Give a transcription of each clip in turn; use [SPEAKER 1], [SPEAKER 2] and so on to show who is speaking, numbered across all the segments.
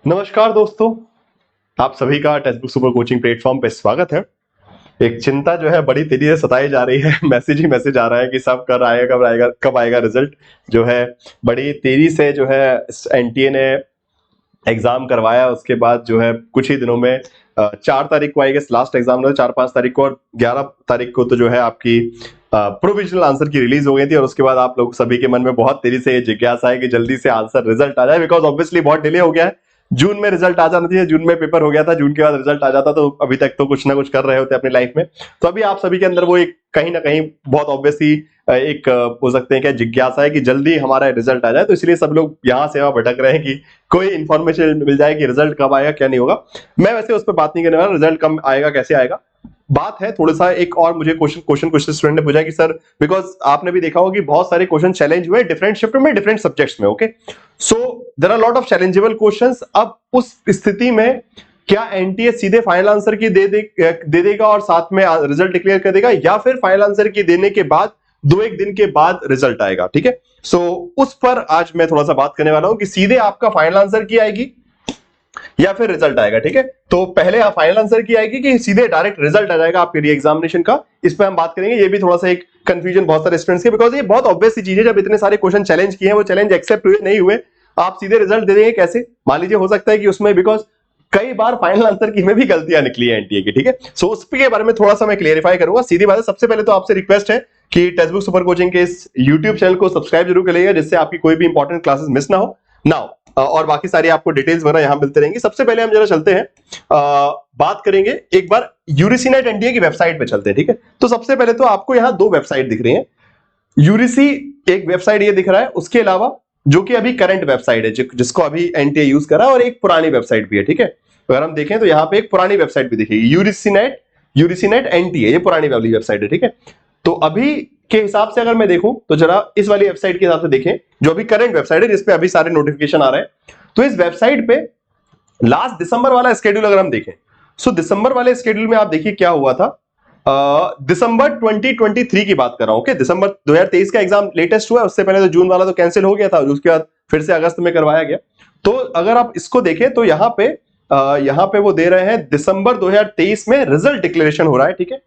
[SPEAKER 1] नमस्कार दोस्तों, आप सभी का text book super coaching platform पे स्वागत है। एक चिंता जो है बड़ी तेजी से सताई जा रही है। मैसेज ही मैसेज आ रहा है कि सब कब आएगा रिजल्ट। जो है बड़ी तेजी से जो है एनटीए ने एग्जाम करवाया, उसके बाद जो है कुछ ही दिनों में 4 तारीख को आई गेस लास्ट एग्जाम था, 4-5 तारीख को, और 11 तारीख को तो जो है आपकी प्रोविजनल आंसर की रिलीज हो गई थी। और उसके बाद आप लोग सभी के मन में बहुत तेजी से ये जिज्ञासा है कि जल्दी से आंसर रिजल्ट आ जाए, बिकॉज ऑब्वियसली बहुत डिले हो गया है। जून में रिजल्ट आ जाना चाहिए, जून में पेपर हो गया था, जून के बाद रिजल्ट आ जाता तो अभी तक तो कुछ ना कुछ कर रहे होते अपनी लाइफ में। तो अभी आप सभी के अंदर वो एक कहीं ना कहीं बहुत ऑब्वियसली एक हो सकते हैं क्या जिज्ञासा है कि जल्दी हमारा रिजल्ट आ जाए। तो इसलिए सब लोग यहाँ से वहां भटक रहे हैं कि कोई इन्फॉर्मेशन मिल जाए कि रिजल्ट कब आएगा क्या नहीं होगा। मैं वैसे उस पर बात नहीं करने वाला, रिजल्ट कब आएगा कैसे आएगा। बात है थोड़ा सा एक और, मुझे क्वेश्चन कुछ स्टूडेंट ने पूछा कि सर, बिकॉज आपने भी देखा होगा कि बहुत सारे क्वेश्चन चैलेंज हुए डिफरेंट शिफ्ट में, डिफरेंट सब्जेक्ट्स में। Okay, so there are lot of challengeable questions. अब उस स्थिति में क्या एनटीए सीधे फाइनल आंसर की दे देगा और साथ में रिजल्ट डिक्लेयर कर देगा, या फिर फाइनल आंसर की देने के बाद 2-1 दिन के बाद रिजल्ट आएगा। ठीक है, सो उस पर आज मैं थोड़ा सा बात करने वाला हूं कि सीधे आपका फाइनल आंसर की आएगी या फिर रिजल्ट आएगा। ठीक है, तो पहले आप फाइनल आंसर की आएगी कि सीधे डायरेक्ट रिजल्ट आ जाएगा आपके लिए एग्जामिनेशन का, इस पे हम बात करेंगे। ये भी थोड़ा सा एक कंफ्यूजन बहुत सारे स्टूडेंट्स के, बिकॉज ये बहुत ऑब्वियस सी चीज है, जब इतने सारे क्वेश्चन चैलेंज किए हैं, वो चैलेंज एक्सेप्ट हुए नहीं हुए, आप सीधे रिजल्ट दे देंगे कैसे। मान लीजिए हो सकता है कि उसमें, बिकॉज कई बार फाइनल आंसर की में भी गलतियां निकली है एनटीए की। ठीक है, सो उसके बारे में थोड़ा सा मैं क्लियरिफाई करूंगा। सीधी बात है, सबसे पहले तो आपसे रिक्वेस्ट है कि टेक्स्ट बुक सुपर कोचिंग के इस यूट्यूब चैनल को सब्सक्राइब जरूर करिएगा, जिससे आपकी कोई भी इंपॉर्टेंट क्लासेस मिस ना हो। नाउ और बाकी सारी आपको डिटेल्स वगैरह यहां मिलते रहेंगी। सबसे पहले हम जरा चलते हैं, बात करेंगे एक बार यूजीसी-नेट एनटीए की वेबसाइट पे चलते हैं। ठीक है, तो सबसे पहले तो आपको यहां 2 वेबसाइट दिख रही हैं। यूजीसी एक वेबसाइट ये दिख रहा है, उसके अलावा जो कि अभी करंट वेबसाइट है जिसको अभी एनटीए यूज कर रहा है, और एक पुरानी वेबसाइट भी है। ठीक है, अगर हम देखें तो यहाँ पे एक पुरानी वेबसाइट भी दिखेगी, यूजीसी-नेट एनटीए, ये पुरानी वाली वेबसाइट है। ठीक है, तो अभी के हिसाब से अगर मैं देखूं तो जरा इस वाली वेबसाइट के हिसाब से देखें, जो अभी करंट वेबसाइट है जिसपे अभी सारे नोटिफिकेशन आ रहे हैं। तो इस वेबसाइट पे लास्ट दिसंबर वाला स्केड्यूल अगर हम देखें, सो दिसंबर वाले स्केड्यूल में आप देखिए क्या हुआ था। दिसंबर 2023 की बात कर रहा हूं। ओके, दिसंबर 2023 का एग्जाम लेटेस्ट हुआ है, उससे पहले तो जून वाला तो कैंसिल हो गया था, उसके बाद फिर से अगस्त में करवाया गया। तो अगर आप इसको देखें तो यहाँ पे वो दे रहे हैं दिसंबर 2023 में रिजल्ट डिक्लेरेशन हो रहा है। ठीक है,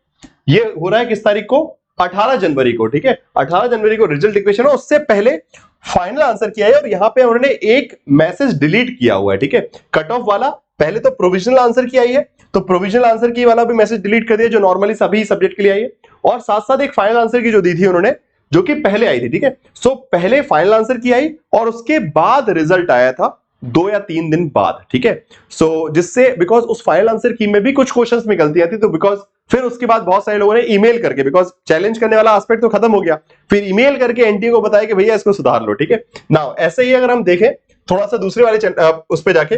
[SPEAKER 1] ये हो रहा है किस तारीख को, 18 जनवरी को। ठीक है, 18 जनवरी को रिजल्ट डिक्लेरेशन हो, उससे पहले फाइनल आंसर किया है, और यहां पे उन्होंने एक मैसेज डिलीट किया हुआ है। ठीक है, कट ऑफ वाला पहले तो प्रोविजनल आंसर की आई है, तो प्रोविजनल आंसर की वाला भी मैसेज डिलीट कर दिया जो नॉर्मली सभी सब्जेक्ट के लिए आई है, और साथ साथ एक फाइनल आंसर की जो दी थी उन्होंने, जो कि पहले आई थी। ठीक है, सो पहले फाइनल आंसर की आई और उसके बाद रिजल्ट आया था 2 या 3 दिन बाद। ठीक है, सो जिससे बिकॉज उस फाइनल आंसर की में भी कुछ क्वेश्चंस में गलतियां थी, तो बिकॉज फिर उसके बाद बहुत सारे लोगों ने ईमेल करके, बिकॉज चैलेंज करने वाला एस्पेक्ट तो खत्म हो गया, फिर ईमेल करके एनटीए को बताया कि भैया इसको सुधार लो। ठीक है, नाउ ऐसे ही अगर हम देखें थोड़ा सा दूसरे वाले उस पर जाके,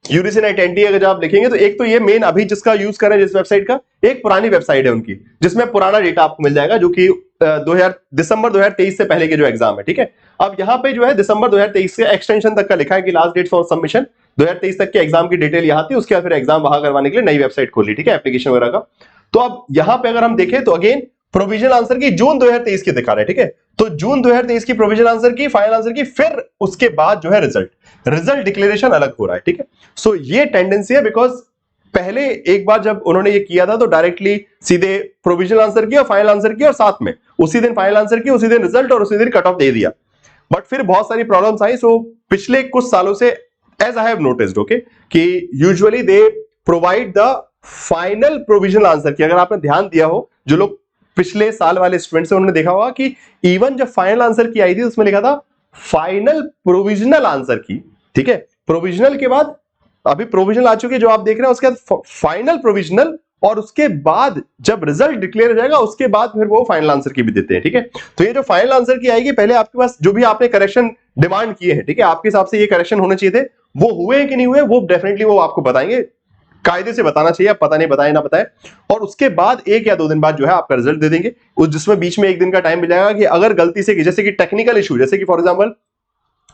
[SPEAKER 1] यूजीसी-नेट एनटीए अगर आप लिखेंगे तो एक तो ये मेन अभी जिसका यूज कर रहे हैं जिस वेबसाइट का, एक पुरानी वेबसाइट है उनकी, जिसमें पुराना डेटा आपको मिल जाएगा, जो कि दिसंबर 2023 से पहले के जो एग्जाम है। ठीक है, अब यहाँ पे जो है दिसंबर 2023 के एक्सटेंशन तक का लिखा है कि लास्ट डेट फॉर सबमिशन 2023 तक के एग्जाम की डिटेल यहाँ थी, उसके बाद फिर एग्जाम वहां करवाने के लिए नई वेबसाइट खोली। ठीक है, एप्लीकेशन वगैरह का। तो अब यहाँ पे अगर हम देखें तो अगेन प्रोविजनल आंसर की जून 2023 की दिखा रहे हैं। ठीक है, तो जून 2023 की प्रोविजनल आंसर की, फाइनल आंसर की, फिर उसके बाद जो है रिजल्ट डिक्लेरेशन अलग हो रहा है। ठीक है, सो ये टेंडेंसी है, बिकॉज पहले एक बार जब उन्होंने ये किया था तो डायरेक्टली सीधे प्रोविजनल आंसर की और फाइनल आंसर की, और साथ में उसी दिन फाइनल आंसर की, उसी दिन रिजल्ट, और उसी दिन कट ऑफ दे दिया। बट फिर बहुत सारी प्रॉब्लम्स आई। सो पिछले कुछ सालों से as I have noticed, okay, कि usually they provide the final provisional answer key. अगर आपने ध्यान दिया हो, जो लोग पिछले साल वाले स्टूडेंट्स हैं उन्होंने देखा होगा कि इवन जब फाइनल आंसर की आई थी उसमें लिखा था फाइनल प्रोविजनल आंसर की। ठीक है, प्रोविजनल के बाद अभी प्रोविजनल आ चुकी है जो आप देख रहे हैं, उसके बाद फाइनल प्रोविजनल, और उसके बाद जब रिजल्ट डिक्लेयर हो जाएगा उसके बाद फिर वो फाइनल आंसर की भी देते हैं। ठीक है, तो ये जो फाइनल आंसर की आएगी, पहले आपके पास जो भी आपने करेक्शन डिमांड किए हैं, ठीक है, आपके हिसाब से ये करेक्शन होने चाहिए थे, वो हुए कि नहीं हुए, वो डेफिनेटली वो आपको बताएंगे, कायदे से बताना चाहिए, पता नहीं बताए ना बताए। और उसके बाद 1 या 2 दिन बाद जो है आपका रिजल्ट दे देंगे, उस जिसमें बीच में 1 दिन का टाइम मिल जाएगा कि अगर गलती से, जैसे कि टेक्निकल इशू, जैसे कि फॉर एग्जांपल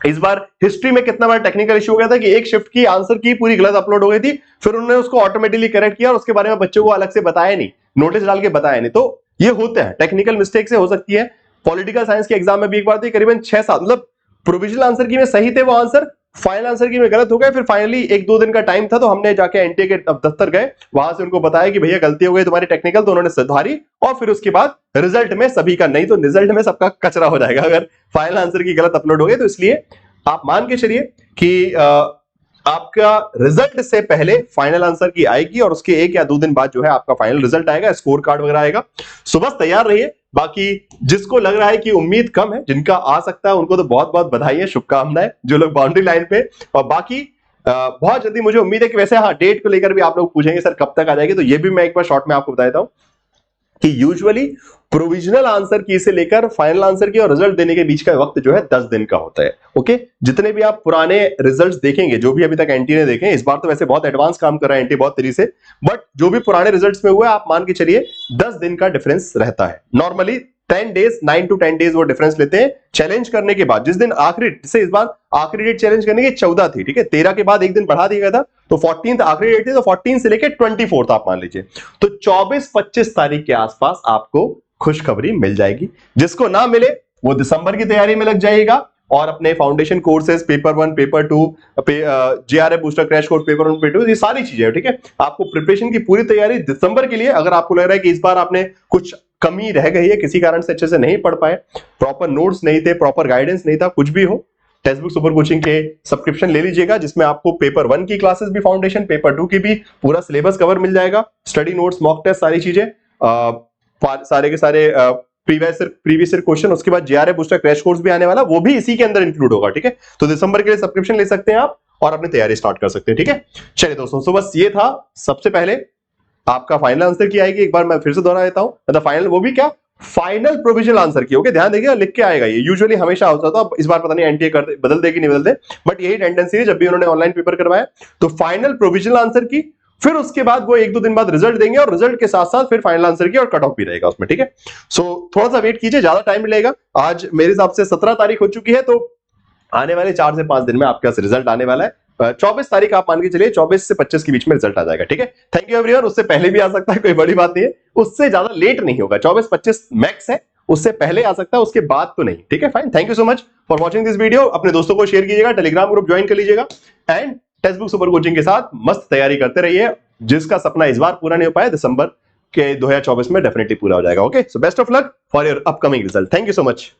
[SPEAKER 1] इस बार हिस्ट्री में कितना बार टेक्निकल इशू हो गया था कि एक शिफ्ट की आंसर की पूरी गलत अपलोड हो गई थी, फिर उन्होंने उसको ऑटोमेटिकली करेक्ट किया और उसके बारे में बच्चों को अलग से बताया नहीं, नोटिस डाल के बताया नहीं। तो ये होते हैं, टेक्निकल मिस्टेक से हो सकती है। पॉलिटिकल साइंस के एग्जाम में भी एक बार थी, करीबन 6-7, मतलब प्रोविजनल आंसर की में सही थे वो आंसर, फाइनल आंसर की में गलत हो गए, फिर फाइनली 1-2 दिन का टाइम था तो हमने जाके एनटीए के दफ्तर गए, वहां से उनको बताया कि भैया गलती हो गई तुम्हारी टेक्निकल, तो उन्होंने सुधारी और फिर उसके बाद रिजल्ट में सभी का, नहीं तो रिजल्ट में सबका कचरा हो जाएगा अगर फाइनल आंसर की गलत अपलोड हो गई। तो इसलिए आप मान के चलिए कि आपका रिजल्ट से पहले फाइनल आंसर की आएगी और उसके 1 या 2 दिन बाद जो है आपका फाइनल रिजल्ट आएगा, स्कोर कार्ड वगैरह आएगा। सो बस तैयार रहिए। बाकी जिसको लग रहा है कि उम्मीद कम है, जिनका आ सकता है, उनको तो बहुत बहुत बधाई है, शुभकामनाएं, जो लोग बाउंड्री लाइन पे। और बाकी बहुत जल्दी मुझे उम्मीद है कि वैसे हाँ, डेट को लेकर भी आप लोग पूछेंगे सर कब तक आ जाएगी, तो ये भी मैं एक बार शॉर्ट में आपको बता देता हूं कि यूजुअली प्रोविजनल आंसर की से लेकर फाइनल आंसर की और रिजल्ट देने के बीच का वक्त जो है 10 दिन का होता है। ओके, जितने भी आप पुराने रिजल्ट्स देखेंगे, जो भी अभी तक एनटी ने देखे, इस बार तो वैसे बहुत एडवांस काम कर रहा है एनटी बहुत तेजी से, बट जो भी पुराने रिजल्ट्स में हुआ आप मान के चलिए 10 दिन का डिफरेंस रहता है। नॉर्मली 10 डेज, 9 to 10 डेज वो डिफरेंस लेते हैं चैलेंज करने के बाद। जिस दिन आखिरी, जैसे इस बार आखिरी डेट चैलेंज करने की 14 थी, ठीक है, 13 के बाद एक दिन बढ़ा दिया गया था, तो 14 आखिरी डेट थी, तो 14 से लेकर 24 आप मान लीजिए, तो 24-25 तारीख के आसपास आपको खुशखबरी मिल जाएगी। जिसको ना मिले वो दिसंबर की तैयारी में लग जाएगा और अपने foundation courses, paper 1, paper 2, JRF booster crash course paper 1, paper 2, ये सारी चीजें, ठीक है, आपको प्रिपरेशन की पूरी तैयारी दिसंबर के लिए। अगर आपको लग रहा है कि इस बार आपने कुछ कमी रह गई है, किसी कारण से अच्छे से नहीं पढ़ पाए, प्रॉपर नोट्स नहीं थे, प्रॉपर गाइडेंस नहीं था, कुछ भी हो, टेक्स्ट बुक सुपर कोचिंग के सब्सक्रिप्शन ले लीजिएगा, जिसमें आपको पेपर 1 की क्लासेस भी, फाउंडेशन, पेपर 2 की भी पूरा सिलेबस कवर मिल जाएगा, स्टडी नोट्स, मॉक टेस्ट, सारी चीजें, सारे के सारे प्रीवियस ईयर क्वेश्चन, उसके बाद जेआरएफ बूस्टर क्रैश कोर्स भी आने वाला, वो भी इसी के अंदर इंक्लूड होगा, ठीक है। तो दिसंबर के लिए सब्सक्रिप्शन ले सकते हैं आप और अपनी तैयारी स्टार्ट कर सकते हैं, ठीक है। चलिए दोस्तों, तो बस ये था। सबसे पहले आपका फाइनल आंसर की आएगी, एक बार मैं फिर से दोहरा देता हूं, मतलब फाइनल, वो भी क्या, फाइनल प्रोविजनल आंसर की। ओके, ध्यान देखिएगा, लिख के आएगा, ये यूजुअली हमेशा होता था, इस बार पता नहीं एनटीए बदल देगी नहीं बदल दे, बट यही टेंडेंसी है जब भी उन्होंने ऑनलाइन पेपर करवाया। तो फाइनल प्रोविजनल आंसर की, फिर उसके बाद वो 1-2 दिन बाद रिजल्ट देंगे और रिजल्ट के साथ साथ फिर फाइनल आंसर की और कट ऑफ भी रहेगा उसमें, ठीक है। सो थोड़ा सा वेट कीजिए, ज्यादा टाइम मिलेगा। आज मेरे हिसाब से 17 तारीख हो चुकी है, तो आने वाले 4 से 5 दिन में आपके पास रिजल्ट आने वाला है। 24 तारीख आप मान के चलिए, 24 से 25 के बीच में रिजल्ट आ जाएगा, ठीक है। Thank you everyone. उससे पहले भी आ सकता है, कोई बड़ी बात नहीं है, उससे ज्यादा लेट नहीं होगा, 24-25 मैक्स है, उससे पहले आ सकता है, उसके बाद तो नहीं, ठीक है। Fine, thank you so much for watching this video. अपने दोस्तों को शेयर कीजिएगा, टेलीग्राम ग्रुप ज्वाइन कर लीजिएगा and text book super coaching के साथ मस्त तैयारी करते रहिए। जिसका सपना इस बार पूरा नहीं हो पाया, दिसंबर के 2024 में डेफिनेटली पूरा हो जाएगा। Okay, so best of luck for your upcoming result. Thank you so much.